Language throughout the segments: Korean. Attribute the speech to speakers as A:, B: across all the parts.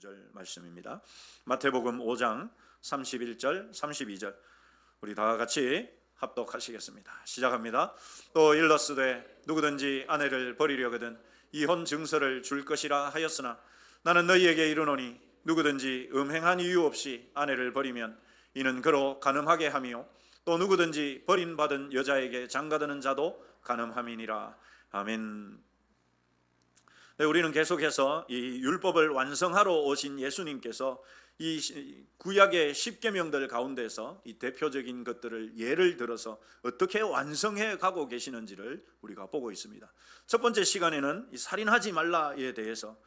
A: 구절 말씀입니다. 마태복음 5장 31절 32절 우리 다 같이 합독하시겠습니다. 시작합니다. 또 일러스되 누구든지 아내를 버리려거든 이혼 증서를 줄 것이라 하였으나 나는 너희에게 이르노니 누구든지 음행한 이유 없이 아내를 버리면 이는 그로 간음하게 하며 또 누구든지 버림받은 여자에게 장가드는 자도 간음함이니라. 아멘. 네, 우리는 계속해서 이 율법을 완성하러 오신 예수님께서 이 구약의 10계명들 가운데서 이 대표적인 것들을 예를 들어서 어떻게 완성해 가고 계시는지를 우리가 보고 있습니다. 첫 번째 시간에는 이 살인하지 말라에 대해서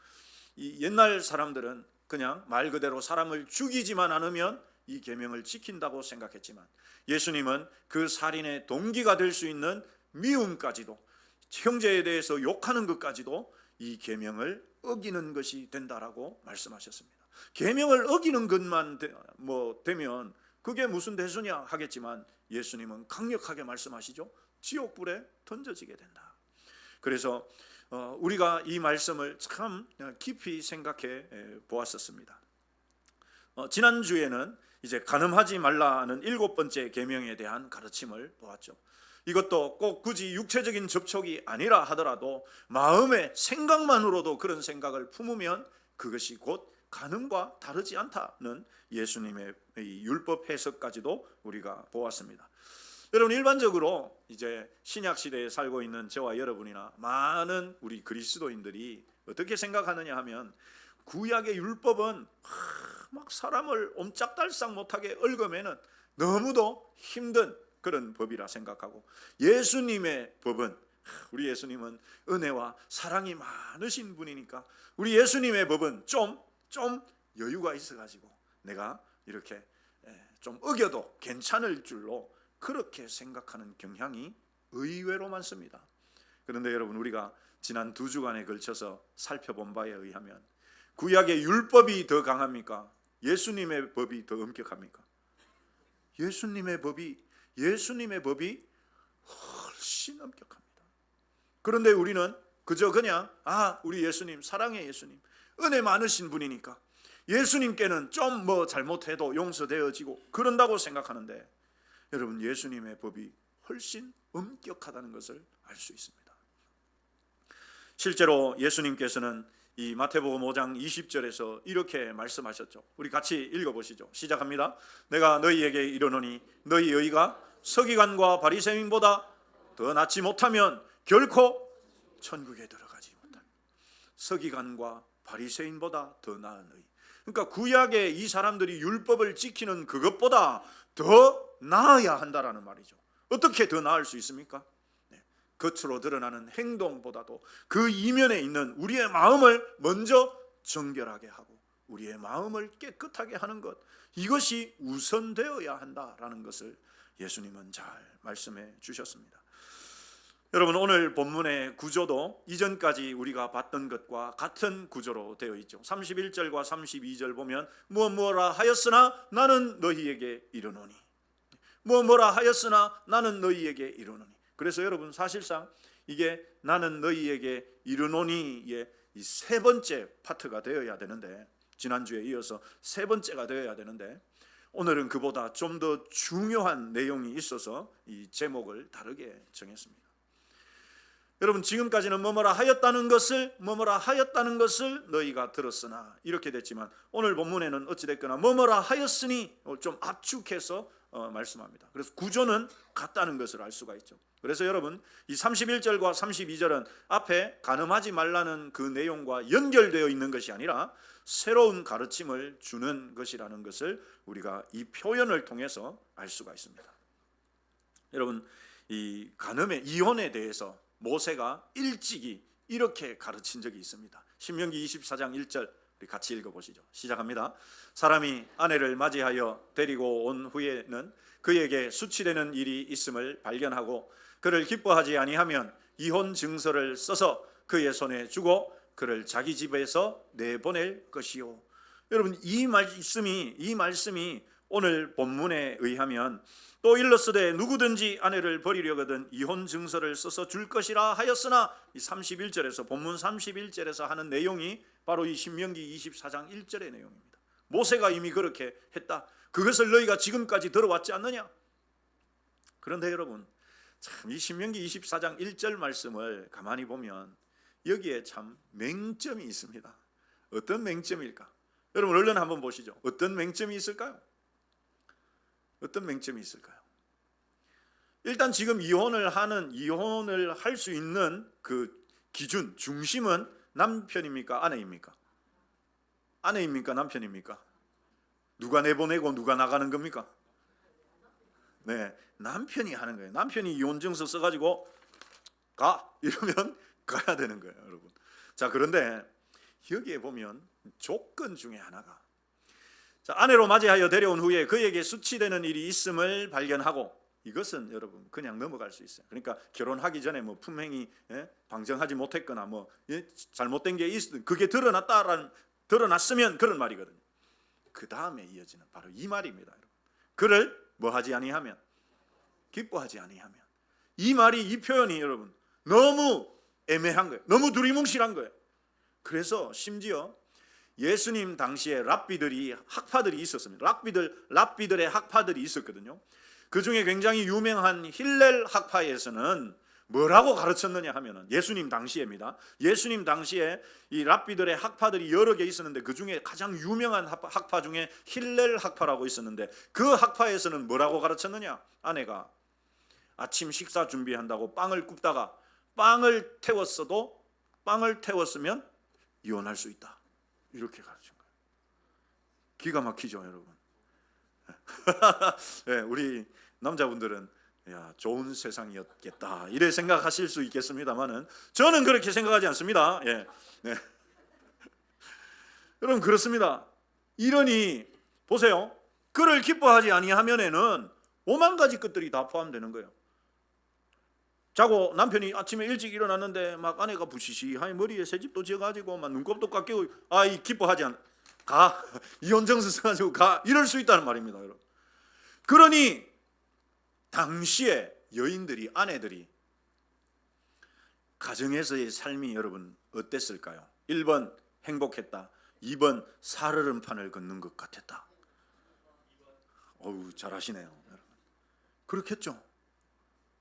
A: 이 옛날 사람들은 그냥 말 그대로 사람을 죽이지만 않으면 이 계명을 지킨다고 생각했지만 예수님은 그 살인의 동기가 될 수 있는 미움까지도, 형제에 대해서 욕하는 것까지도 이 계명을 어기는 것이 된다라고 말씀하셨습니다. 계명을 어기는 것만 되면 그게 무슨 대수냐 하겠지만 예수님은 강력하게 말씀하시죠. 지옥불에 던져지게 된다. 그래서 우리가 이 말씀을 참 깊이 생각해 보았었습니다. 지난주에는 이제 간음하지 말라는 7번째 계명에 대한 가르침을 보았죠. 이것도 꼭 굳이 육체적인 접촉이 아니라 하더라도 마음의 생각만으로도 그런 생각을 품으면 그것이 곧 간음과 다르지 않다는 예수님의 율법 해석까지도 우리가 보았습니다. 여러분, 일반적으로 이제 신약 시대에 살고 있는 저와 여러분이나 많은 우리 그리스도인들이 어떻게 생각하느냐 하면 구약의 율법은 막 사람을 옴짝달싹 못하게 얽어매는 너무도 힘든 그런 법이라 생각하고, 예수님의 법은, 우리 예수님은 은혜와 사랑이 많으신 분이니까 우리 예수님의 법은 좀 여유가 있어가지고 내가 이렇게 좀 어겨도 괜찮을 줄로 그렇게 생각하는 경향이 의외로 많습니다. 그런데 여러분, 우리가 지난 2주간에 걸쳐서 살펴본 바에 의하면 구약의 율법이 더 강합니까? 예수님의 법이 더 엄격합니까? 예수님의 법이 훨씬 엄격합니다. 그런데 우리는 그저 그냥 우리 예수님, 사랑의 예수님, 은혜 많으신 분이니까 예수님께는 좀 잘못해도 용서되어지고 그런다고 생각하는데, 여러분, 예수님의 법이 훨씬 엄격하다는 것을 알 수 있습니다. 실제로 예수님께서는 이 마태복음 5장 20절에서 이렇게 말씀하셨죠. 우리 같이 읽어보시죠. 시작합니다. 내가 너희에게 이르노니 너희 의가 서기관과 바리새인보다 더 낫지 못하면 결코 천국에 들어가지 못한다. 서기관과 바리새인보다 더 나은 의. 그러니까 구약의 이 사람들이 율법을 지키는 그것보다 더 나아야 한다라는 말이죠. 어떻게 더 나을 수 있습니까? 겉으로 드러나는 행동보다도 그 이면에 있는 우리의 마음을 먼저 정결하게 하고 우리의 마음을 깨끗하게 하는 것, 이것이 우선되어야 한다라는 것을 예수님은 잘 말씀해 주셨습니다. 여러분, 오늘 본문의 구조도 이전까지 우리가 봤던 것과 같은 구조로 되어 있죠. 31절과 32절 보면 무엇무엇라 하였으나 나는 너희에게 이르노니, 무엇무엇라 하였으나 나는 너희에게 이르노니. 그래서 여러분, 사실상 이게 나는 너희에게 이르노니의 이 세 번째 파트가 되어야 되는데, 지난주에 이어서 세 번째가 되어야 되는데, 오늘은 그보다 좀 더 중요한 내용이 있어서 이 제목을 다르게 정했습니다. 여러분, 지금까지는 뭐뭐라 하였다는 것을 너희가 들었으나 이렇게 됐지만, 오늘 본문에는 어찌됐거나 뭐뭐라 하였으니 좀 압축해서 말씀합니다. 그래서 구조는 같다는 것을 알 수가 있죠. 그래서 여러분, 이 31절과 32절은 앞에 간음하지 말라는 그 내용과 연결되어 있는 것이 아니라 새로운 가르침을 주는 것이라는 것을 우리가 이 표현을 통해서 알 수가 있습니다. 여러분, 이 간음의 이혼에 대해서 모세가 일찍이 이렇게 가르친 적이 있습니다. 신명기 24장 1절 우리 같이 읽어보시죠. 시작합니다. 사람이 아내를 맞이하여 데리고 온 후에는 그에게 수치되는 일이 있음을 발견하고 그를 기뻐하지 아니하면 이혼 증서를 써서 그의 손에 주고 그를 자기 집에서 내보낼 것이요. 여러분, 이 말씀이 오늘 본문에 의하면 또 일렀으되 누구든지 아내를 버리려거든 이혼 증서를 써서 줄 것이라 하였으나, 이 31절에서 본문 31절에서 하는 내용이 바로 이 신명기 24장 1절의 내용입니다. 모세가 이미 그렇게 했다. 그것을 너희가 지금까지 들어왔지 않느냐? 그런데 여러분, 참 이 신명기 24장 1절 말씀을 가만히 보면 여기에 참 맹점이 있습니다. 어떤 맹점일까? 여러분 얼른 한번 보시죠. 어떤 맹점이 있을까요? 어떤 맹점이 있을까요? 일단 지금 이혼을 할 수 있는 그 기준, 중심은 남편입니까? 아내입니까? 아내입니까? 남편입니까? 누가 내보내고 누가 나가는 겁니까? 네, 남편이 하는 거예요. 남편이 이혼증서 써가지고 가! 이러면 가야 되는 거예요, 여러분. 자, 그런데 여기에 보면 조건 중에 하나가, 자, 아내로 맞이하여 데려온 후에 그에게 수치되는 일이 있음을 발견하고, 이것은 여러분 그냥 넘어갈 수 있어요. 그러니까 결혼하기 전에 뭐 품행이 방정하지 못했거나 뭐 잘못된 게 그게 드러났으면 그런 말이거든요. 그 다음에 이어지는 바로 이 말입니다, 여러분. 그를 뭐 하지 아니하면, 기뻐하지 아니하면. 이 말이, 이 표현이 여러분 너무 애매한 거예요. 너무 두리뭉실한 거예요. 그래서 심지어 예수님 당시에 학파들이 있었습니다. 랍비들의 학파들이 있었거든요. 그 중에 굉장히 유명한 힐렐 학파에서는 뭐라고 가르쳤느냐 하면은, 예수님 당시에입니다. 예수님 당시에 이 랍비들의 학파들이 여러 개 있었는데 그 중에 가장 유명한 학파 중에 힐렐 학파라고 있었는데, 그 학파에서는 뭐라고 가르쳤느냐? 아내가 아침 식사 준비한다고 빵을 굽다가 빵을 태웠으면 이혼할 수 있다. 이렇게 가르친 거예요. 기가 막히죠, 여러분. 네, 우리 남자분들은 야, 좋은 세상이었겠다 이래 생각하실 수 있겠습니다만은 저는 그렇게 생각하지 않습니다. 예, 네. 여러분 그렇습니다. 이러니 보세요. 그를 기뻐하지 아니하면에는 5만 가지 것들이 다 포함되는 거예요. 자고 남편이 아침에 일찍 일어났는데 막 아내가 부시시하니 머리에 새집도 지어가지고 막 눈곱도 깎이고, 아이 기뻐하지 않아, 가 이혼증서 써가지고 가, 이럴 수 있다는 말입니다, 여러분. 그러니 당시에 여인들이, 아내들이 가정에서의 삶이 여러분 어땠을까요? 1번 행복했다, 2번 살얼음판을 걷는 것 같았다. 어우, 잘하시네요, 여러분. 그렇겠죠.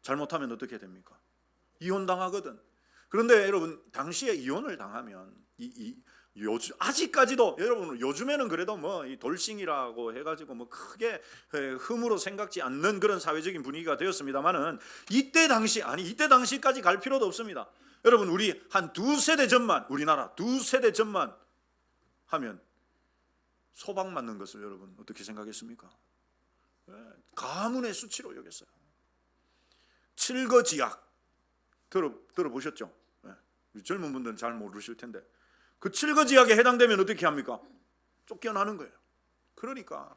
A: 잘못하면 어떻게 됩니까? 이혼당하거든. 그런데 여러분 당시에 이혼을 당하면 아직까지도 여러분 요즘에는 그래도 뭐 이 돌싱이라고 해가지고 뭐 크게 흠으로 생각지 않는 그런 사회적인 분위기가 되었습니다만은, 이때 당시까지 갈 필요도 없습니다. 여러분 우리 한 2세대 전만, 우리나라 2세대 전만 하면 소방 맞는 것을 여러분 어떻게 생각했습니까? 가문의 수치로 여겼어요. 칠거지약 들어보셨죠? 젊은 분들은 잘 모르실 텐데, 그 칠거지약에 해당되면 어떻게 합니까? 쫓겨나는 거예요. 그러니까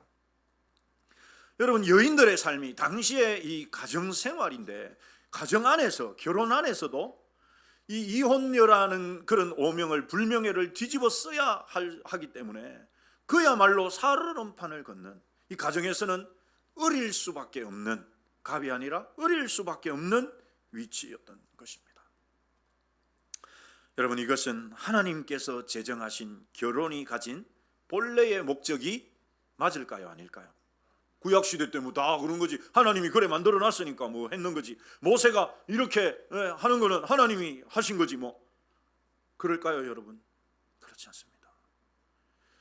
A: 여러분 여인들의 삶이 당시에 이 가정생활인데, 가정 안에서, 결혼 안에서도 이 이혼녀라는 그런 오명을, 불명예를 뒤집어 써야 하기 때문에 그야말로 살얼음판을 걷는, 이 가정에서는 어릴 수밖에 없는, 갑이 아니라 어릴 수밖에 없는 위치였던 것입니다. 여러분 이것은 하나님께서 제정하신 결혼이 가진 본래의 목적이 맞을까요, 아닐까요? 구약시대 때 뭐 다 그런 거지. 하나님이 그래 만들어 놨으니까 뭐 했는 거지. 모세가 이렇게 하는 거는 하나님이 하신 거지 뭐. 그럴까요, 여러분? 그렇지 않습니다.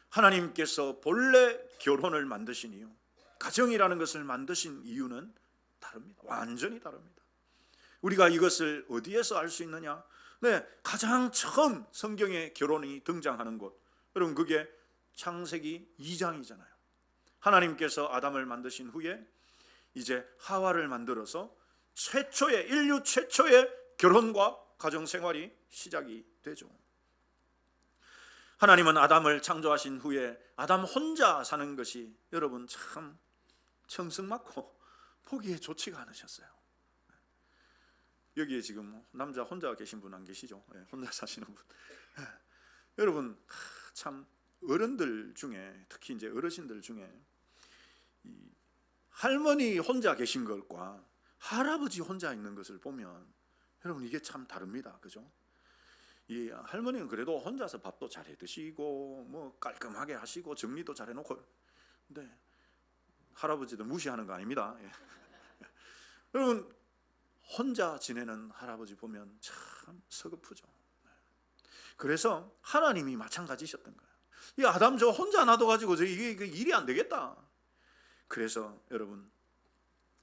A: 하나님께서 본래 결혼을 만드신 이유, 가정이라는 것을 만드신 이유는 다릅니다. 완전히 다릅니다. 우리가 이것을 어디에서 알 수 있느냐? 네, 가장 처음 성경에 결혼이 등장하는 곳, 여러분 그게 창세기 2장이잖아요. 하나님께서 아담을 만드신 후에 이제 하와를 만들어서 인류 최초의 결혼과 가정생활이 시작이 되죠. 하나님은 아담을 창조하신 후에 아담 혼자 사는 것이 여러분 참 청승맞고 보기에 좋지가 않으셨어요. 여기에 지금 남자 혼자 계신 분 안 계시죠? 혼자 사시는 분. 여러분 참 어른들 중에, 특히 이제 어르신들 중에 할머니 혼자 계신 것과 할아버지 혼자 있는 것을 보면 여러분 이게 참 다릅니다. 그죠? 이 할머니는 그래도 혼자서 밥도 잘 해 드시고 뭐 깔끔하게 하시고 정리도 잘 해놓고, 근데 할아버지도 무시하는 거 아닙니다. 예. 여러분 혼자 지내는 할아버지 보면 참 서글프죠. 그래서 하나님이 마찬가지셨던 거예요. 이 아담 저 혼자 놔둬가지고 이게 일이 안 되겠다. 그래서 여러분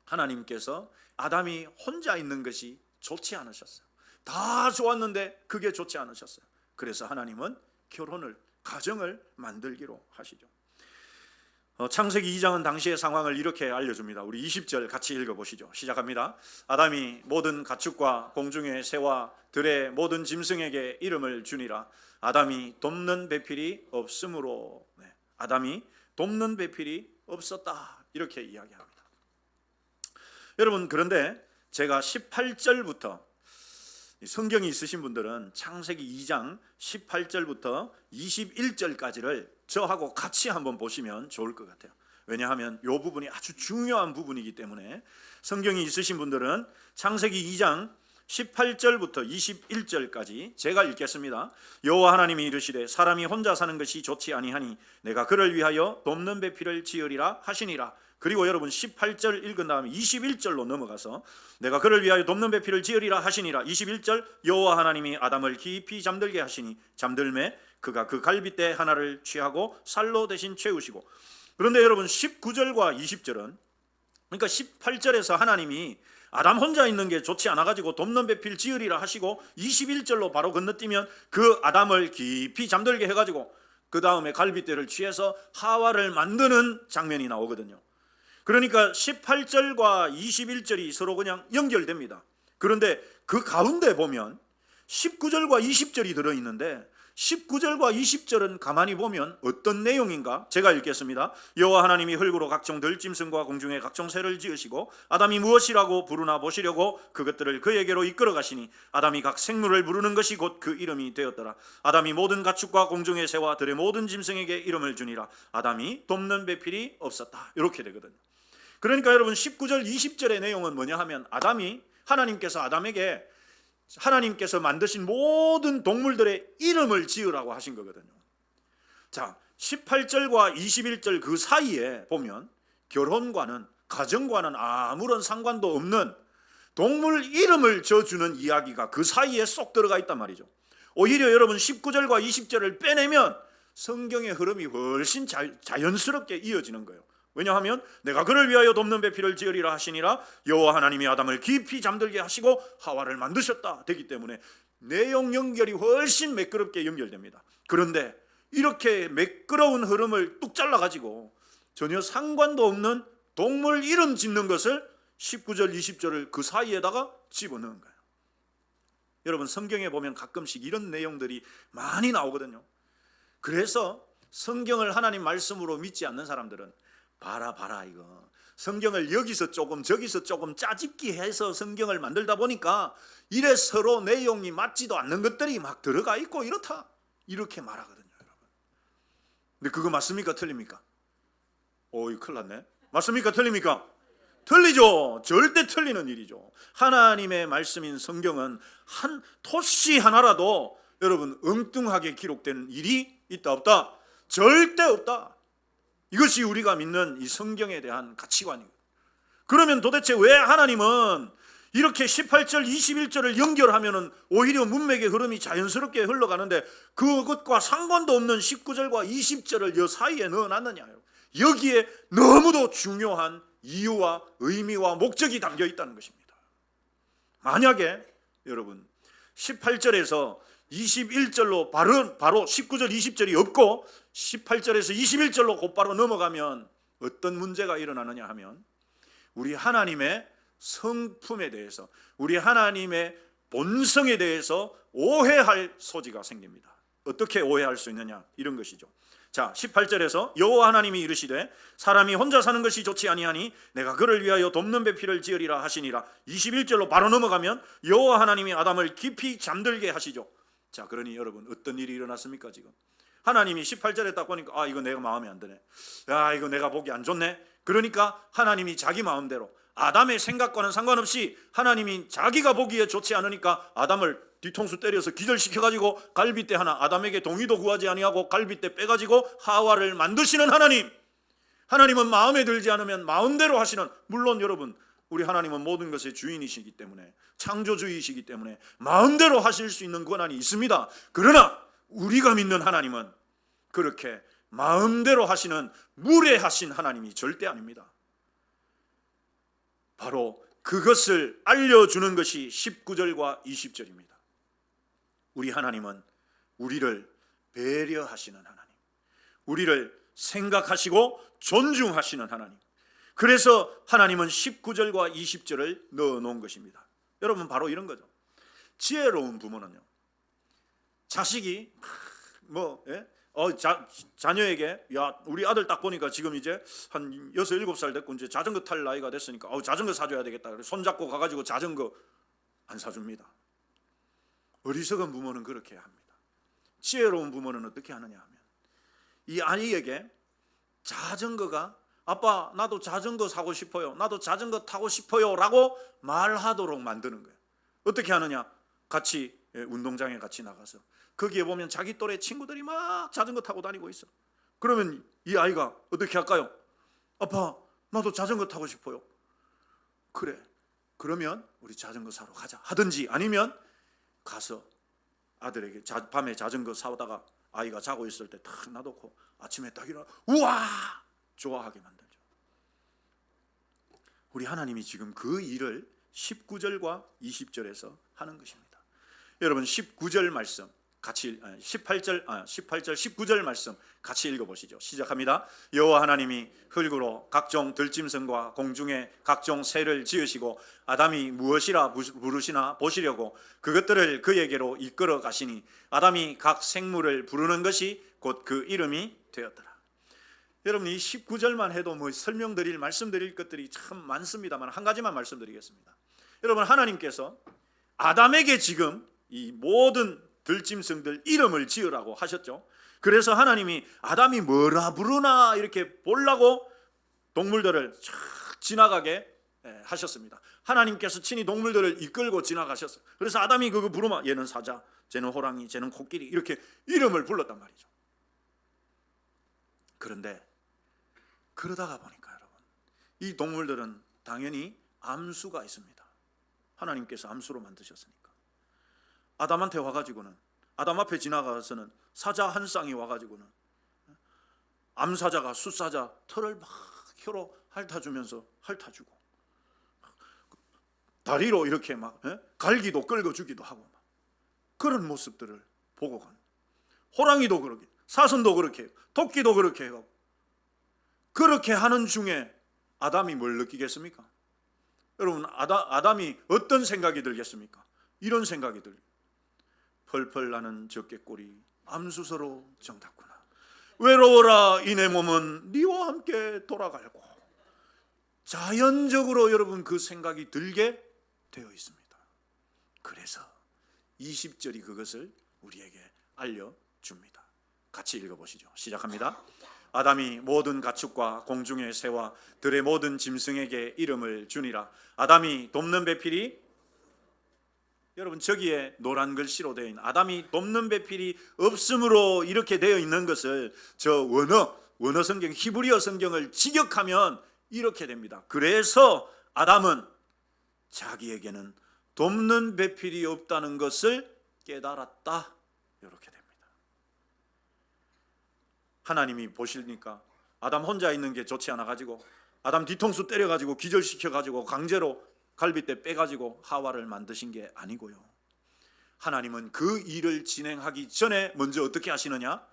A: 하나님께서 아담이 혼자 있는 것이 좋지 않으셨어요. 다 좋았는데 그게 좋지 않으셨어요. 그래서 하나님은 결혼을, 가정을 만들기로 하시죠. 창세기 2장은 당시의 상황을 이렇게 알려줍니다. 우리 20절 같이 읽어보시죠. 시작합니다. 아담이 모든 가축과 공중의 새와 들의 모든 짐승에게 이름을 주니라. 아담이 돕는 배필이 없으므로. 아담이 돕는 배필이 없었다, 이렇게 이야기합니다. 여러분 그런데 제가 18절부터, 성경이 있으신 분들은 창세기 2장 18절부터 21절까지를 저하고 같이 한번 보시면 좋을 것 같아요. 왜냐하면 이 부분이 아주 중요한 부분이기 때문에 성경이 있으신 분들은 창세기 2장 18절부터 21절까지 제가 읽겠습니다. 여호와 하나님이 이르시되 사람이 혼자 사는 것이 좋지 아니하니 내가 그를 위하여 돕는 배필을 지으리라 하시니라. 그리고 여러분 18절 읽은 다음에 21절로 넘어가서 내가 그를 위하여 돕는 배필을 지으리라 하시니라. 21절 여호와 하나님이 아담을 깊이 잠들게 하시니 잠들매 그가 그 갈빗대 하나를 취하고 살로 대신 채우시고. 그런데 여러분 19절과 20절은, 그러니까 18절에서 하나님이 아담 혼자 있는 게 좋지 않아가지고 돕는 배필 지으리라 하시고 21절로 바로 건너뛰면 그 아담을 깊이 잠들게 해가지고 그 다음에 갈빗대를 취해서 하와를 만드는 장면이 나오거든요. 그러니까 18절과 21절이 서로 그냥 연결됩니다. 그런데 그 가운데 보면 19절과 20절이 들어있는데 19절과 20절은 가만히 보면 어떤 내용인가? 제가 읽겠습니다. 여호와 하나님이 흙으로 각종 들짐승과 공중의 각종 새를 지으시고 아담이 무엇이라고 부르나 보시려고 그것들을 그에게로 이끌어 가시니 아담이 각 생물을 부르는 것이 곧 그 이름이 되었더라. 아담이 모든 가축과 공중의 새와 들의 모든 짐승에게 이름을 주니라. 아담이 돕는 배필이 없었다. 이렇게 되거든요. 그러니까 여러분 19절 20절의 내용은 뭐냐 하면 하나님께서 아담에게 하나님께서 만드신 모든 동물들의 이름을 지으라고 하신 거거든요. 자, 18절과 21절 그 사이에 보면 결혼과는, 가정과는 아무런 상관도 없는 동물 이름을 지어주는 이야기가 그 사이에 쏙 들어가 있단 말이죠. 오히려 여러분 19절과 20절을 빼내면 성경의 흐름이 훨씬 자연스럽게 이어지는 거예요. 왜냐하면 내가 그를 위하여 돕는 배필을 지으리라 하시니라. 여호와 하나님이 아담을 깊이 잠들게 하시고 하와를 만드셨다 되기 때문에 내용 연결이 훨씬 매끄럽게 연결됩니다. 그런데 이렇게 매끄러운 흐름을 뚝 잘라가지고 전혀 상관도 없는 동물 이름 짓는 것을 19절 20절을 그 사이에다가 집어넣은 거예요. 여러분 성경에 보면 가끔씩 이런 내용들이 많이 나오거든요. 그래서 성경을 하나님 말씀으로 믿지 않는 사람들은 봐라 이거 성경을 여기서 조금 저기서 조금 짜집기 해서 성경을 만들다 보니까 이래 서로 내용이 맞지도 않는 것들이 막 들어가 있고 이렇다, 이렇게 말하거든요. 여러분 근데 그거 맞습니까 틀립니까? 이거 큰일 났네. 맞습니까 틀립니까? 틀리죠. 절대 틀리는 일이죠. 하나님의 말씀인 성경은 한 토시 하나라도 여러분 엉뚱하게 기록된 일이 있다 없다? 절대 없다. 이것이 우리가 믿는 이 성경에 대한 가치관이에요. 그러면 도대체 왜 하나님은 이렇게 18절 21절을 연결하면 오히려 문맥의 흐름이 자연스럽게 흘러가는데 그것과 상관도 없는 19절과 20절을 이 사이에 넣어놨느냐요. 여기에 너무도 중요한 이유와 의미와 목적이 담겨 있다는 것입니다. 만약에 여러분 18절에서 21절로 바로 19절 20절이 없고 18절에서 21절로 곧바로 넘어가면 어떤 문제가 일어나느냐 하면 우리 하나님의 성품에 대해서, 우리 하나님의 본성에 대해서 오해할 소지가 생깁니다. 어떻게 오해할 수 있느냐, 이런 것이죠. 자, 18절에서 여호와 하나님이 이르시되 사람이 혼자 사는 것이 좋지 아니하니 내가 그를 위하여 돕는 배필을 지으리라 하시니라. 21절로 바로 넘어가면 여호와 하나님이 아담을 깊이 잠들게 하시죠. 자, 그러니 여러분 어떤 일이 일어났습니까? 지금 하나님이 18절에 딱 보니까 아, 이거 내가 마음에 안 드네. 야, 이거 내가 보기 안 좋네. 그러니까 하나님이 자기 마음대로 아담의 생각과는 상관없이 하나님이 자기가 보기에 좋지 않으니까 아담을 뒤통수 때려서 기절시켜가지고 갈빗대 하나, 아담에게 동의도 구하지 아니하고 갈빗대 빼가지고 하와를 만드시는 하나님. 하나님은 마음에 들지 않으면 마음대로 하시는, 물론 여러분 우리 하나님은 모든 것의 주인이시기 때문에, 창조주이시기 때문에 마음대로 하실 수 있는 권한이 있습니다. 그러나 우리가 믿는 하나님은 그렇게 마음대로 하시는 무례하신 하나님이 절대 아닙니다. 바로 그것을 알려주는 것이 19절과 20절입니다. 우리 하나님은 우리를 배려하시는 하나님, 우리를 생각하시고 존중하시는 하나님. 그래서 하나님은 19절과 20절을 넣어놓은 것입니다. 여러분, 바로 이런 거죠. 지혜로운 부모는요, 자식이 자녀에게, 야, 우리 아들 딱 보니까 지금 이제 한 6, 7살 됐고 이제 자전거 탈 나이가 됐으니까 자전거 사줘야 되겠다. 그래서 손잡고 가가지고 자전거 안 사줍니다. 어리석은 부모는 그렇게 합니다. 지혜로운 부모는 어떻게 하느냐 하면 이 아이에게 자전거가, 아빠 나도 자전거 사고 싶어요, 나도 자전거 타고 싶어요 라고 말하도록 만드는 거예요. 어떻게 하느냐, 같이 운동장에 같이 나가서 거기에 보면 자기 또래 친구들이 막 자전거 타고 다니고 있어. 그러면 이 아이가 어떻게 할까요? 아빠 나도 자전거 타고 싶어요. 그래, 그러면 우리 자전거 사러 가자 하든지, 아니면 가서 아들에게 밤에 자전거 사오다가 아이가 자고 있을 때 탁 놔놓고 아침에 딱 일어나 우와 좋아하게 만들죠. 우리 하나님이 지금 그 일을 19절과 20절에서 하는 것입니다. 여러분 19절 말씀 같이 18절 19절 말씀 같이 읽어보시죠. 시작합니다. 여호와 하나님이 흙으로 각종 들짐승과 공중의 각종 새를 지으시고 아담이 무엇이라 부르시나 보시려고 그것들을 그에게로 이끌어 가시니 아담이 각 생물을 부르는 것이 곧 그 이름이 되었더라. 여러분 이 19절만 해도 설명드릴 말씀드릴 것들이 참 많습니다만 한 가지만 말씀드리겠습니다. 여러분 하나님께서 아담에게 지금 이 모든 들짐승들 이름을 지으라고 하셨죠. 그래서 하나님이 아담이 뭐라 부르나 이렇게 보려고 동물들을 쫙 지나가게 하셨습니다. 하나님께서 친히 동물들을 이끌고 지나가셨어요. 그래서 아담이 그거 부르면 얘는 사자, 쟤는 호랑이, 쟤는 코끼리 이렇게 이름을 불렀단 말이죠. 그런데 그러다가 보니까 여러분 이 동물들은 당연히 암수가 있습니다. 하나님께서 암수로 만드셨으니까 아담한테 와가지고는, 아담 앞에 지나가서는 사자 한 쌍이 와가지고는 암사자가 숫사자 털을 막 혀로 핥아주면서 핥아주고 다리로 이렇게 막 갈기도 끌어주기도 하고 막 그런 모습들을 보고 가는, 호랑이도 그렇게, 사슴도 그렇게, 토끼도 그렇게 해요. 그렇게 하는 중에 아담이 뭘 느끼겠습니까? 여러분 아담이 어떤 생각이 들겠습니까? 이런 생각이 들어요. 펄펄 나는 적개꼬리 암수서로 정답구나. 외로워라 이 내 몸은 네와 함께 돌아갈고. 자연적으로 여러분 그 생각이 들게 되어 있습니다. 그래서 20절이 그것을 우리에게 알려줍니다. 같이 읽어보시죠. 시작합니다. 아담이 모든 가축과 공중의 새와 들의 모든 짐승에게 이름을 주니라. 아담이 돕는 배필이, 여러분 저기에 노란 글씨로 되어 있는 아담이 돕는 배필이 없음으로 이렇게 되어 있는 것을 저 원어 성경 히브리어 성경을 직역하면 이렇게 됩니다. 그래서 아담은 자기에게는 돕는 배필이 없다는 것을 깨달았다. 이렇게 됩니다. 하나님이 보시니까 아담 혼자 있는 게 좋지 않아 가지고 아담 뒤통수 때려 가지고 기절시켜 가지고 강제로 갈빗대 빼가지고 하와를 만드신 게 아니고요. 하나님은 그 일을 진행하기 전에 먼저 어떻게 하시느냐?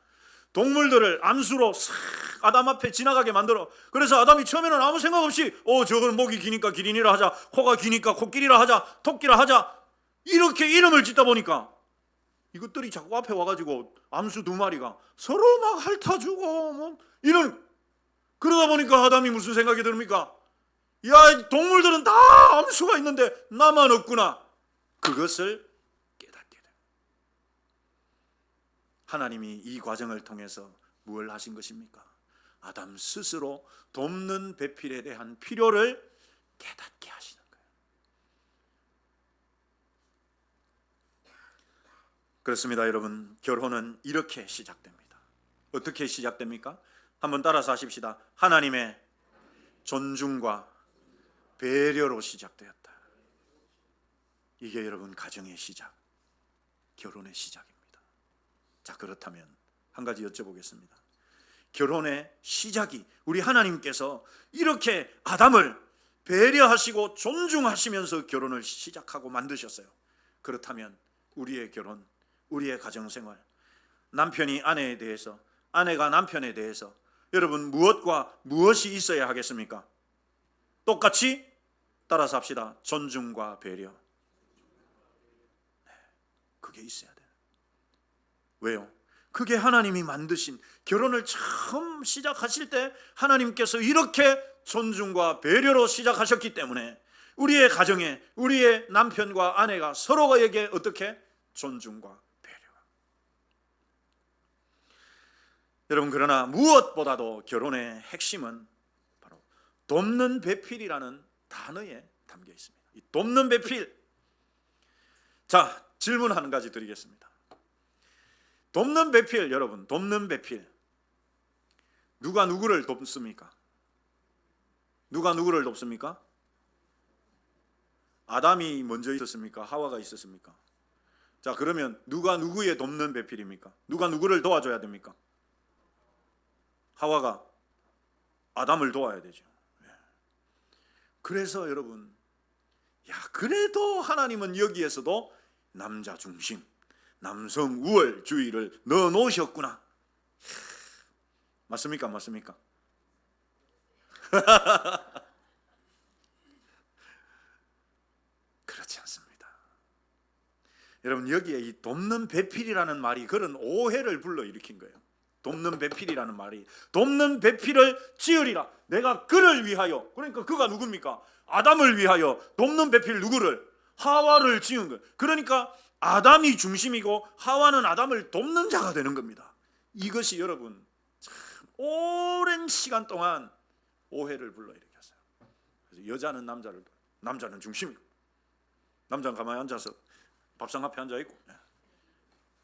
A: 동물들을 암수로 싹 아담 앞에 지나가게 만들어. 그래서 아담이 처음에는 아무 생각 없이 저건 목이 기니까 기린이라 하자, 코가 기니까 코끼리라 하자, 토끼라 하자 이렇게 이름을 짓다 보니까 이것들이 자꾸 앞에 와가지고 암수 두 마리가 서로 막 핥아주고 그러다 보니까 아담이 무슨 생각이 듭니까? 야, 동물들은 다 암수가 있는데 나만 없구나. 그것을 깨닫게 됩니다. 하나님이 이 과정을 통해서 무엇을 하신 것입니까? 아담 스스로 돕는 배필에 대한 필요를 깨닫게 하시는 거예요. 그렇습니다, 여러분. 결혼은 이렇게 시작됩니다. 어떻게 시작됩니까? 한번 따라서 하십시다. 하나님의 존중과 배려로 시작되었다. 이게 여러분 가정의 시작, 결혼의 시작입니다. 자, 그렇다면 한 가지 여쭤보겠습니다. 결혼의 시작이 우리 하나님께서 이렇게 아담을 배려하시고 존중하시면서 결혼을 시작하고 만드셨어요. 그렇다면 우리의 결혼, 우리의 가정생활, 남편이 아내에 대해서, 아내가 남편에 대해서 여러분 무엇과 무엇이 있어야 하겠습니까? 똑같이 따라서 합시다. 존중과 배려. 그게 있어야 돼요. 왜요? 그게 하나님이 만드신, 결혼을 처음 시작하실 때 하나님께서 이렇게 존중과 배려로 시작하셨기 때문에 우리의 가정에 우리의 남편과 아내가 서로에게 어떻게? 존중과 배려. 여러분, 그러나 무엇보다도 결혼의 핵심은 바로 돕는 배필이라는 단어에 담겨 있습니다. 이 돕는 배필. 자, 질문 한 가지 드리겠습니다. 돕는 배필, 여러분, 돕는 배필. 누가 누구를 돕습니까? 누가 누구를 돕습니까? 아담이 먼저 있었습니까? 하와가 있었습니까? 자, 그러면 누가 누구의 돕는 배필입니까? 누가 누구를 도와줘야 됩니까? 하와가 아담을 도와야 되죠. 그래서 여러분, 그래도 하나님은 여기에서도 남자 중심, 남성 우월주의를 넣어 놓으셨구나. 맞습니까? 맞습니까? 그렇지 않습니다. 여러분, 여기에 이 돕는 배필이라는 말이 그런 오해를 불러일으킨 거예요. 돕는 배필이라는 말이, 돕는 배필을 지으리라. 내가 그를 위하여, 그러니까 그가 누굽니까? 아담을 위하여 돕는 배필 누구를? 하와를 지은 거예요. 그러니까 아담이 중심이고 하와는 아담을 돕는 자가 되는 겁니다. 이것이 여러분 참 오랜 시간 동안 오해를 불러일으켰어요. 그래서 여자는 남자를, 남자는 중심이고, 남자는 가만히 앉아서 밥상 앞에 앉아 있고,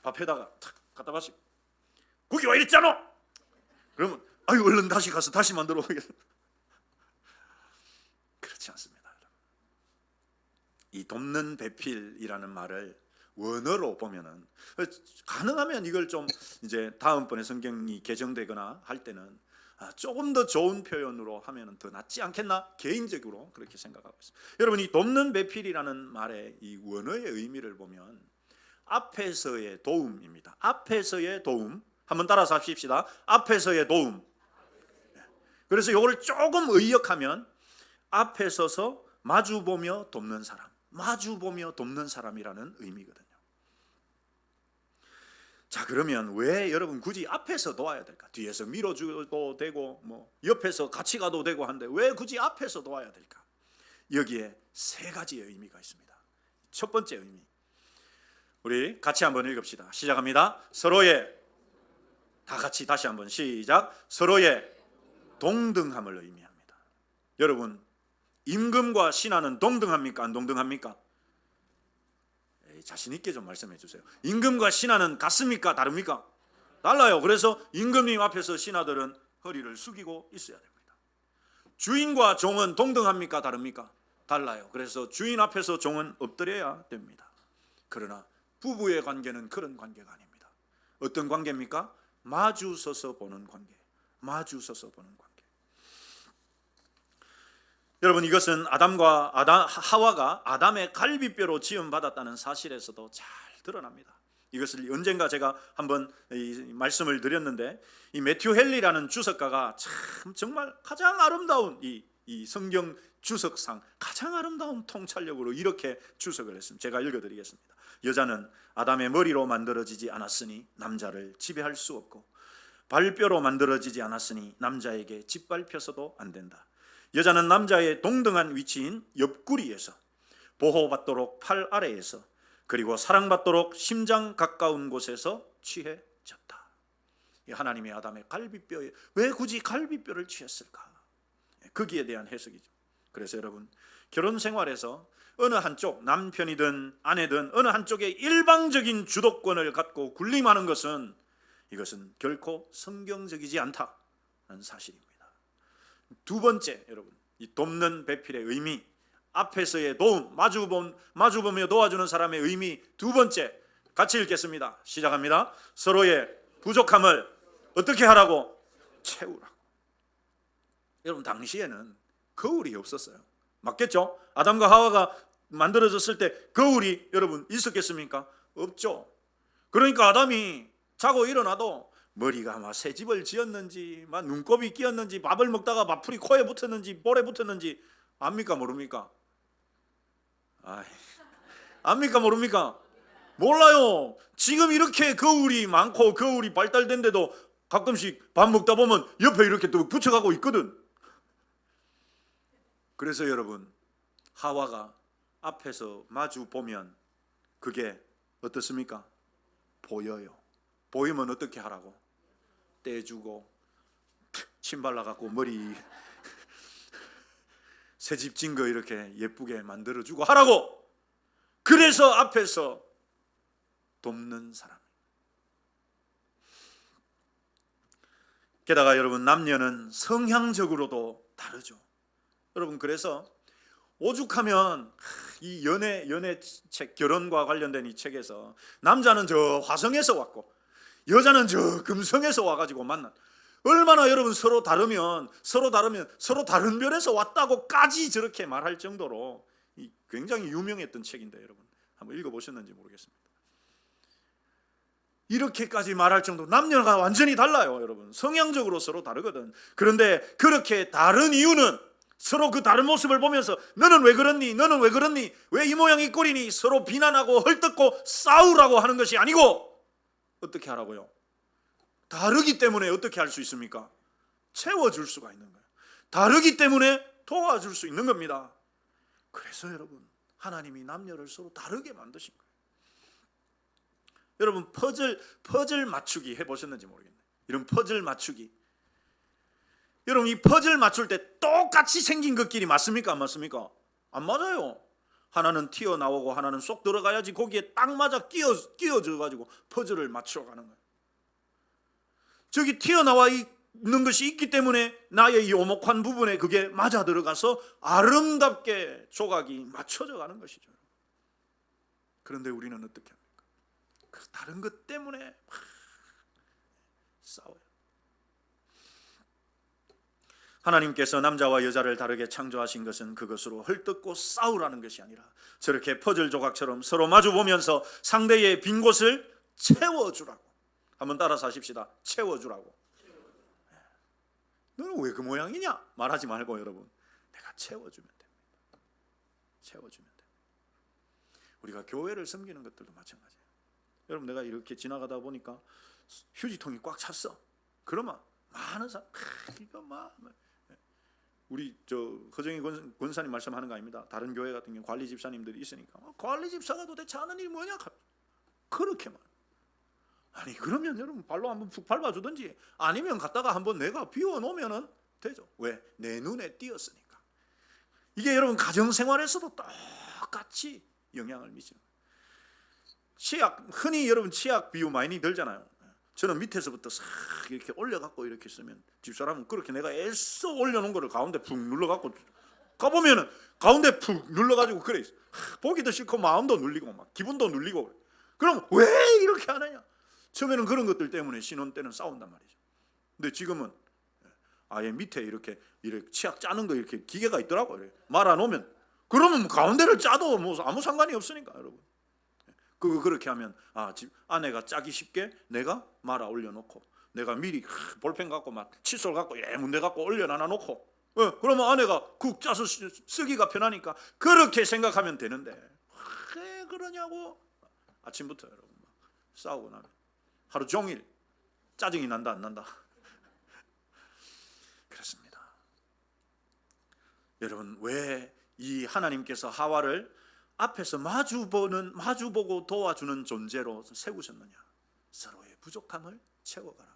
A: 밥에다가 탁 갖다 바치고, 국이 와 이랬잖아. 그러면 아유, 얼른 다시 가서 다시 만들어 오겠습니다. 그렇지 않습니다. 이 돕는 배필이라는 말을 원어로 보면은, 가능하면 이걸 좀 이제 다음번에 성경이 개정되거나 할 때는 조금 더 좋은 표현으로 하면은 더 낫지 않겠나, 개인적으로 그렇게 생각하고 있습니다. 여러분, 이 돕는 배필이라는 말의 이 원어의 의미를 보면 앞에서의 도움입니다. 앞에서의 도움. 한번 따라서 합시다. 앞에서의 도움. 그래서 이걸 조금 의역하면 앞에 서서 마주보며 돕는 사람, 마주보며 돕는 사람이라는 의미거든요. 자, 그러면 왜 여러분 굳이 앞에서 도와야 될까? 뒤에서 밀어줘도 되고 뭐 옆에서 같이 가도 되고 한데 왜 굳이 앞에서 도와야 될까? 여기에 세 가지의 의미가 있습니다. 첫 번째 의미, 우리 같이 한번 읽읍시다. 시작합니다. 서로의, 다 같이 다시 한번 시작. 서로의 동등함을 의미합니다. 여러분, 임금과 신하는 동등합니까? 안 동등합니까? 자신 있게 좀 말씀해 주세요. 임금과 신하는 같습니까? 다릅니까? 달라요. 그래서 임금님 앞에서 신하들은 허리를 숙이고 있어야 됩니다. 주인과 종은 동등합니까? 다릅니까? 달라요. 그래서 주인 앞에서 종은 엎드려야 됩니다. 그러나 부부의 관계는 그런 관계가 아닙니다. 어떤 관계입니까? 마주 서서 보는 관계. 마주 서서 보는 관계. 여러분, 이것은 하와가 아담의 갈비뼈로 지음받았다는 사실에서도 잘 드러납니다. 이것을 언젠가 제가 한번 이 말씀을 드렸는데, 이 매튜 헨리라는 주석가가 참 정말 가장 아름다운 이 성경 주석상 가장 아름다운 통찰력으로 이렇게 주석을 했습니다. 제가 읽어드리겠습니다. 여자는 아담의 머리로 만들어지지 않았으니 남자를 지배할 수 없고, 발뼈로 만들어지지 않았으니 남자에게 짓밟혀서도 안 된다. 여자는 남자의 동등한 위치인 옆구리에서, 보호받도록 팔 아래에서, 그리고 사랑받도록 심장 가까운 곳에서 취해 졌다. 이 하나님의 아담의 갈비뼈에 왜 굳이 갈비뼈를 취했을까? 거기에 대한 해석이죠. 그래서 여러분, 결혼 생활에서 어느 한쪽, 남편이든 아내든 어느 한쪽에 일방적인 주도권을 갖고 군림하는 것은, 이것은 결코 성경적이지 않다는 사실입니다. 두 번째, 여러분, 이 돕는 배필의 의미, 앞에서의 도움, 마주보며 도와주는 사람의 의미, 두 번째, 같이 읽겠습니다. 시작합니다. 서로의 부족함을 어떻게 하라고? 채우라고. 여러분, 당시에는 거울이 없었어요. 맞겠죠? 아담과 하와가 만들어졌을 때 거울이 여러분 있었겠습니까? 없죠. 그러니까 아담이 자고 일어나도 머리가 막 새집을 지었는지, 막 눈곱이 끼었는지, 밥을 먹다가 밥풀이 코에 붙었는지, 볼에 붙었는지 압니까, 모릅니까? 압니까, 모릅니까? 몰라요. 지금 이렇게 거울이 많고 거울이 발달된데도 가끔씩 밥 먹다 보면 옆에 이렇게 또 붙여가고 있거든. 그래서 여러분, 하와가 앞에서 마주 보면 그게 어떻습니까? 보여요. 보이면 어떻게 하라고? 떼주고, 침 발라갖고 머리 새집 진 거 이렇게 예쁘게 만들어주고 하라고. 그래서 앞에서 돕는 사람. 게다가 여러분, 남녀는 성향적으로도 다르죠. 여러분, 그래서 오죽하면 이 연애책, 결혼과 관련된 이 책에서 남자는 저 화성에서 왔고 여자는 저 금성에서 와가지고 만난, 얼마나 여러분 서로 다르면 서로 다른 별에서 왔다고까지 저렇게 말할 정도로 굉장히 유명했던 책인데, 여러분 한번 읽어보셨는지 모르겠습니다. 이렇게까지 말할 정도, 남녀가 완전히 달라요. 여러분, 성향적으로 서로 다르거든. 그런데 그렇게 다른 이유는 서로 그 다른 모습을 보면서 너는 왜 그렇니? 너는 왜 그렇니? 왜 이 모양이 꼴이니? 서로 비난하고 헐뜯고 싸우라고 하는 것이 아니고 어떻게 하라고요? 다르기 때문에 어떻게 할 수 있습니까? 채워줄 수가 있는 거예요. 다르기 때문에 도와줄 수 있는 겁니다. 그래서 여러분, 하나님이 남녀를 서로 다르게 만드신 거예요. 여러분, 퍼즐 맞추기 해보셨는지 모르겠네요. 이런 퍼즐 맞추기, 여러분, 이 퍼즐 맞출 때 똑같이 생긴 것끼리 맞습니까? 안 맞습니까? 안 맞아요. 하나는 튀어나오고 하나는 쏙 들어가야지 거기에 딱 맞아 끼어져 가지고 퍼즐을 맞추어 가는 거예요. 저기 튀어나와 있는 것이 있기 때문에 나의 이 오목한 부분에 그게 맞아 들어가서 아름답게 조각이 맞춰져 가는 것이죠. 그런데 우리는 어떻게 합니까? 그 다른 것 때문에 막 싸워요. 하나님께서 남자와 여자를 다르게 창조하신 것은 그것으로 헐뜯고 싸우라는 것이 아니라 저렇게 퍼즐 조각처럼 서로 마주보면서 상대의 빈 곳을 채워주라고. 한번 따라서 하십시다. 채워주라고. 너는 왜 그 모양이냐? 말하지 말고 여러분, 내가 채워주면 됩니다. 채워주면 됩니다. 우리가 교회를 섬기는 것들도 마찬가지예요. 여러분, 내가 이렇게 지나가다 보니까 휴지통이 꽉 찼어. 그러면 많은 사람, 이거 막 우리 허정희 권사님 말씀하는 거 아닙니다. 다른 교회 같은 경우 관리 집사님들이 있으니까 관리 집사가 도대체 하는 일이 뭐냐? 그렇게만. 아니, 그러면 여러분 발로 한번 푹 밟아주든지 아니면 갔다가 한번 내가 비워놓으면 되죠. 왜? 내 눈에 띄었으니까. 이게 여러분 가정생활에서도 똑같이 영향을 미치는 거예요. 치약, 흔히 여러분 치약 비유 많이 들잖아요. 저는 밑에서부터 싹 이렇게 올려갖고 이렇게 쓰면 집사람은 그렇게 내가 애써 올려놓은 거를 가운데 푹 눌러갖고 가보면은 가운데 푹 눌러가지고 그래 있어. 보기도 싫고 마음도 눌리고 막 기분도 눌리고. 그럼 왜 이렇게 하느냐? 처음에는 그런 것들 때문에 신혼 때는 싸운단 말이죠. 근데 지금은 아예 밑에 이렇게 치약 짜는 거 이렇게 기계가 있더라고요. 말아놓으면 그러면 가운데를 짜도 뭐 아무 상관이 없으니까 여러분. 그렇게 하면 집 아내가 짜기 쉽게 내가 말아 올려놓고 내가 미리 볼펜 갖고 막 칫솔 갖고 문대 갖고 올려놔 놓고 그러면 아내가 국 짜서 쓰기가 편하니까 그렇게 생각하면 되는데 왜 그러냐고. 아침부터 여러분 막 싸우고 나면 하루 종일 짜증이 난다 안 난다. 그렇습니다. 여러분, 왜 이 하나님께서 하와를 앞에서 마주보고 도와주는 존재로 세우셨느냐? 서로의 부족함을 채워가라.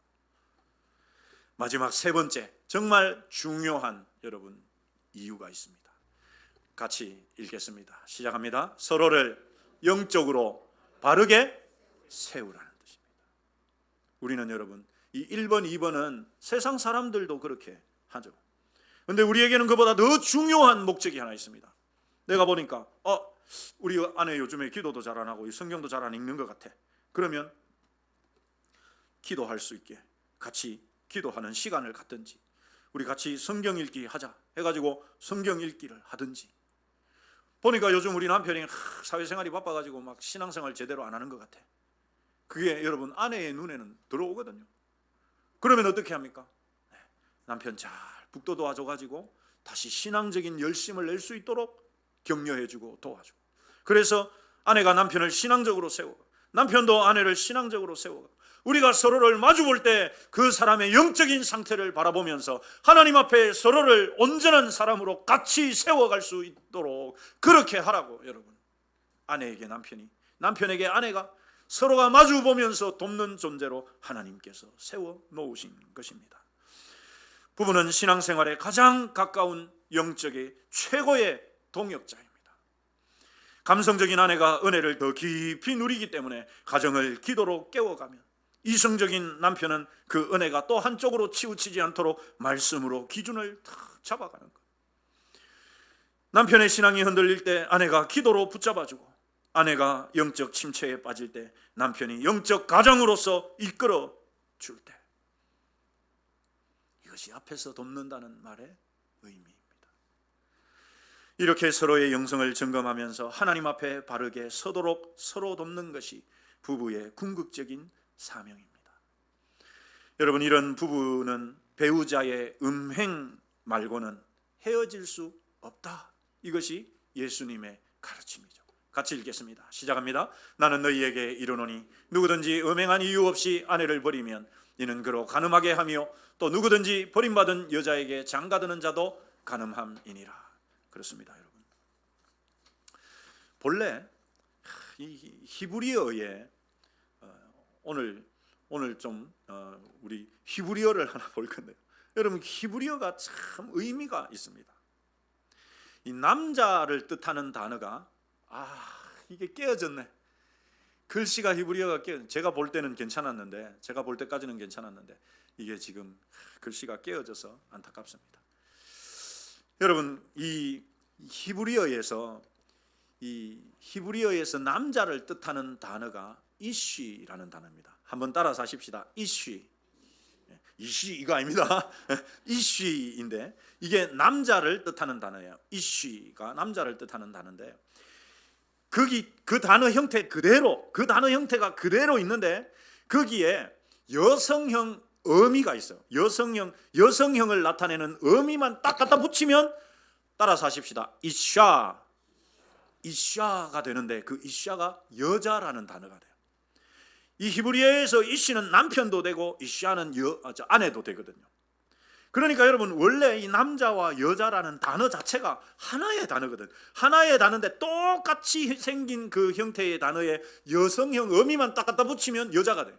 A: 마지막 세 번째, 정말 중요한 여러분 이유가 있습니다. 같이 읽겠습니다. 시작합니다. 서로를 영적으로 바르게 세우라는 뜻입니다. 우리는 여러분 이 1번, 2번은 세상 사람들도 그렇게 하죠. 그런데 우리에게는 그보다 더 중요한 목적이 하나 있습니다. 내가 보니까 우리 아내 요즘에 기도도 잘 안 하고 성경도 잘 안 읽는 것 같아. 그러면 기도할 수 있게 같이 기도하는 시간을 갖든지, 우리 같이 성경 읽기 하자 해가지고 성경 읽기를 하든지. 보니까 요즘 우리 남편이 사회생활이 바빠가지고 막 신앙생활 제대로 안 하는 것 같아. 그게 여러분 아내의 눈에는 들어오거든요. 그러면 어떻게 합니까? 남편 잘 북도 도와줘가지고 다시 신앙적인 열심을 낼 수 있도록 격려해주고 도와주고, 그래서 아내가 남편을 신앙적으로 세우고 남편도 아내를 신앙적으로 세우고, 우리가 서로를 마주 볼 때 그 사람의 영적인 상태를 바라보면서 하나님 앞에 서로를 온전한 사람으로 같이 세워갈 수 있도록 그렇게 하라고. 여러분, 아내에게 남편이, 남편에게 아내가 서로가 마주 보면서 돕는 존재로 하나님께서 세워 놓으신 것입니다. 부부는 신앙생활에 가장 가까운 영적의 최고의 동역자입니다. 감성적인 아내가 은혜를 더 깊이 누리기 때문에 가정을 기도로 깨워가면, 이성적인 남편은 그 은혜가 또 한쪽으로 치우치지 않도록 말씀으로 기준을 탁 잡아가는 것. 남편의 신앙이 흔들릴 때 아내가 기도로 붙잡아주고, 아내가 영적 침체에 빠질 때 남편이 영적 가장으로서 이끌어 줄 때, 이것이 앞에서 돕는다는 말의 의미입니다. 이렇게 서로의 영성을 점검하면서 하나님 앞에 바르게 서도록 서로 돕는 것이 부부의 궁극적인 사명입니다. 여러분, 이런 부부는 배우자의 음행 말고는 헤어질 수 없다. 이것이 예수님의 가르침이죠. 같이 읽겠습니다. 시작합니다. 나는 너희에게 이르노니 누구든지 음행한 이유 없이 아내를 버리면 이는 그로 간음하게 하며, 또 누구든지 버림받은 여자에게 장가드는 자도 간음함이니라. 그렇습니다. 여러분, 본래 이 히브리어에 오늘 좀 우리 히브리어를 하나 볼 건데요. 여러분, 히브리어가 참 의미가 있습니다. 이 남자를 뜻하는 단어가 이게 깨어졌네. 글씨가 히브리어가 제가 볼 때는 괜찮았는데, 제가 볼 때까지는 괜찮았는데 이게 지금 글씨가 깨어져서 안타깝습니다. 여러분, 이 히브리어에서 남자를 뜻하는 단어가 이쉬라는 단어입니다. 한번 따라서 하십시다. 이쉬 이거 아닙니다. 이쉬인데 이게 남자를 뜻하는 단어예요. 이쉬가 남자를 뜻하는 단어인데, 그 단어 형태 그대로, 그 단어 형태가 그대로 있는데 거기에 여성형 어미가 있어요. 여성형을 나타내는 어미만 딱 갖다 붙이면, 따라서 하십시다. 이샤가 되는데, 그 이샤가 여자라는 단어가 돼요. 이 히브리어에서 이씨는 남편도 되고 이샤는 아내도 되거든요. 그러니까 여러분, 원래 이 남자와 여자라는 단어 자체가 하나의 단어거든. 하나의 단어인데 똑같이 생긴 그 형태의 단어에 여성형 어미만 딱 갖다 붙이면 여자가 돼요.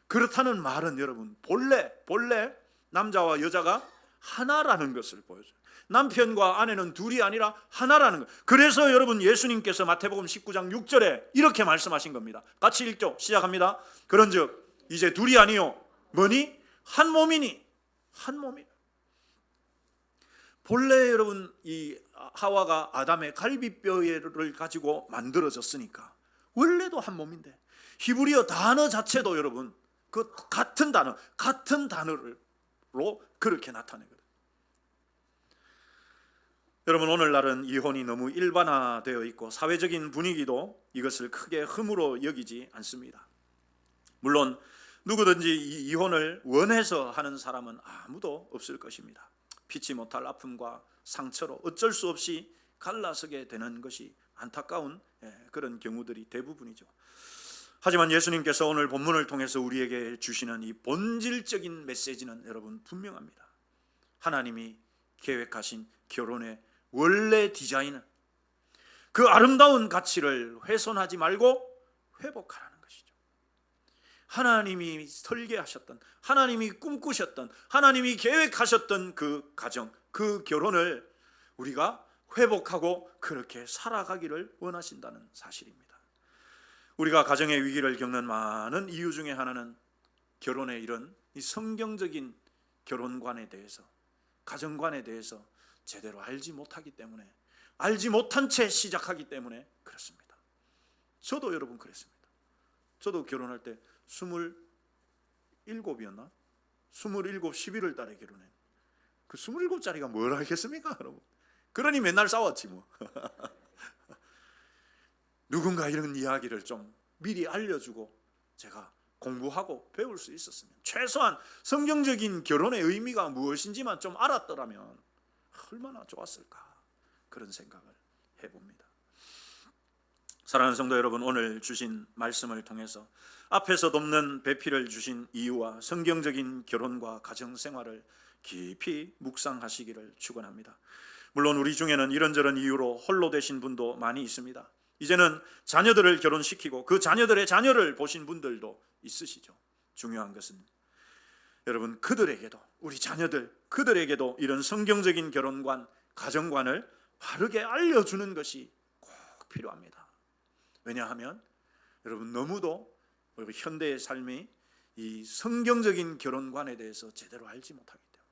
A: 그렇다는 말은 여러분, 본래 남자와 여자가 하나라는 것을 보여줘요. 남편과 아내는 둘이 아니라 하나라는 것. 그래서 여러분, 예수님께서 마태복음 19장 6절에 이렇게 말씀하신 겁니다. 같이 읽죠. 시작합니다. 그런즉 이제 둘이 아니요 뭐니? 한 몸이니. 한 몸이. 본래 여러분, 이 하와가 아담의 갈비뼈를 가지고 만들어졌으니까 원래도 한 몸인데, 히브리어 단어 자체도 여러분 그 같은 단어로 그렇게 나타내거든요. 여러분, 오늘날은 이혼이 너무 일반화되어 있고 사회적인 분위기도 이것을 크게 흠으로 여기지 않습니다. 물론 누구든지 이 이혼을 원해서 하는 사람은 아무도 없을 것입니다. 피치 못할 아픔과 상처로 어쩔 수 없이 갈라서게 되는 것이 안타까운 그런 경우들이 대부분이죠. 하지만 예수님께서 오늘 본문을 통해서 우리에게 주시는 이 본질적인 메시지는 여러분 분명합니다. 하나님이 계획하신 결혼의 원래 디자인은 그 아름다운 가치를 훼손하지 말고 회복하라는 것이죠. 하나님이 설계하셨던, 하나님이 꿈꾸셨던, 하나님이 계획하셨던 그 가정, 그 결혼을 우리가 회복하고 그렇게 살아가기를 원하신다는 사실입니다. 우리가 가정의 위기를 겪는 많은 이유 중에 하나는 결혼의 이런 이 성경적인 결혼관에 대해서, 가정관에 대해서 제대로 알지 못하기 때문에, 알지 못한 채 시작하기 때문에 그렇습니다. 저도 여러분 그랬습니다. 저도 결혼할 때 27이었나? 27, 11월 달에 결혼해. 그 27짜리가 뭘 알겠습니까, 여러분? 그러니 맨날 싸웠지 뭐. 누군가 이런 이야기를 좀 미리 알려주고 제가 공부하고 배울 수 있었으면, 최소한 성경적인 결혼의 의미가 무엇인지만 좀 알았더라면 얼마나 좋았을까, 그런 생각을 해봅니다. 사랑하는 성도 여러분, 오늘 주신 말씀을 통해서 앞에서 돕는 배필을 주신 이유와 성경적인 결혼과 가정생활을 깊이 묵상하시기를 축원합니다. 물론 우리 중에는 이런저런 이유로 홀로 되신 분도 많이 있습니다. 이제는 자녀들을 결혼시키고 그 자녀들의 자녀를 보신 분들도 있으시죠. 중요한 것은 여러분, 그들에게도, 우리 자녀들, 그들에게도 이런 성경적인 결혼관, 가정관을 바르게 알려주는 것이 꼭 필요합니다. 왜냐하면 여러분, 너무도 현대의 삶이 이 성경적인 결혼관에 대해서 제대로 알지 못하기 때문에.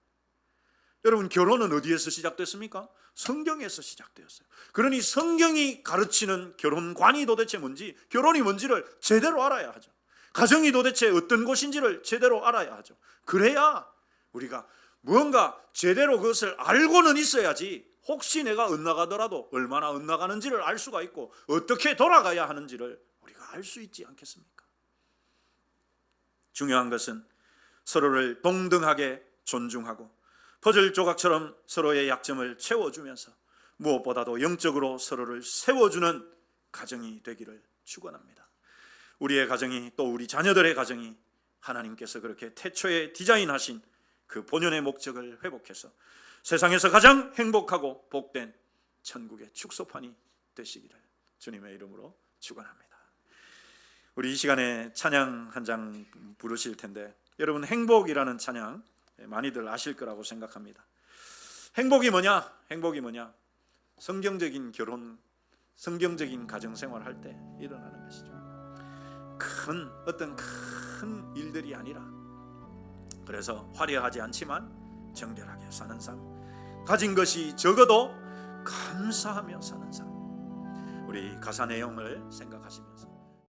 A: 여러분, 결혼은 어디에서 시작됐습니까? 성경에서 시작되었어요. 그러니 성경이 가르치는 결혼관이 도대체 뭔지, 결혼이 뭔지를 제대로 알아야 하죠. 가정이 도대체 어떤 곳인지를 제대로 알아야 하죠. 그래야 우리가 무언가 제대로 그것을 알고는 있어야지, 혹시 내가 엇나가더라도 얼마나 엇나가는지를 알 수가 있고 어떻게 돌아가야 하는지를 우리가 알 수 있지 않겠습니까? 중요한 것은 서로를 동등하게 존중하고 퍼즐 조각처럼 서로의 약점을 채워주면서 무엇보다도 영적으로 서로를 세워주는 가정이 되기를 축원합니다. 우리의 가정이, 또 우리 자녀들의 가정이 하나님께서 그렇게 태초에 디자인하신 그 본연의 목적을 회복해서 세상에서 가장 행복하고 복된 천국의 축소판이 되시기를 주님의 이름으로 축원합니다. 우리 이 시간에 찬양 한 장 부르실 텐데, 여러분, 행복이라는 찬양 많이들 아실 거라고 생각합니다. 행복이 뭐냐? 행복이 뭐냐? 성경적인 결혼, 성경적인 가정생활 할 때 일어나는 것이죠. 어떤 큰 일들이 아니라, 그래서 화려하지 않지만 정결하게 사는 삶, 가진 것이 적어도 감사하며 사는 삶, 우리 가사 내용을 생각하시면서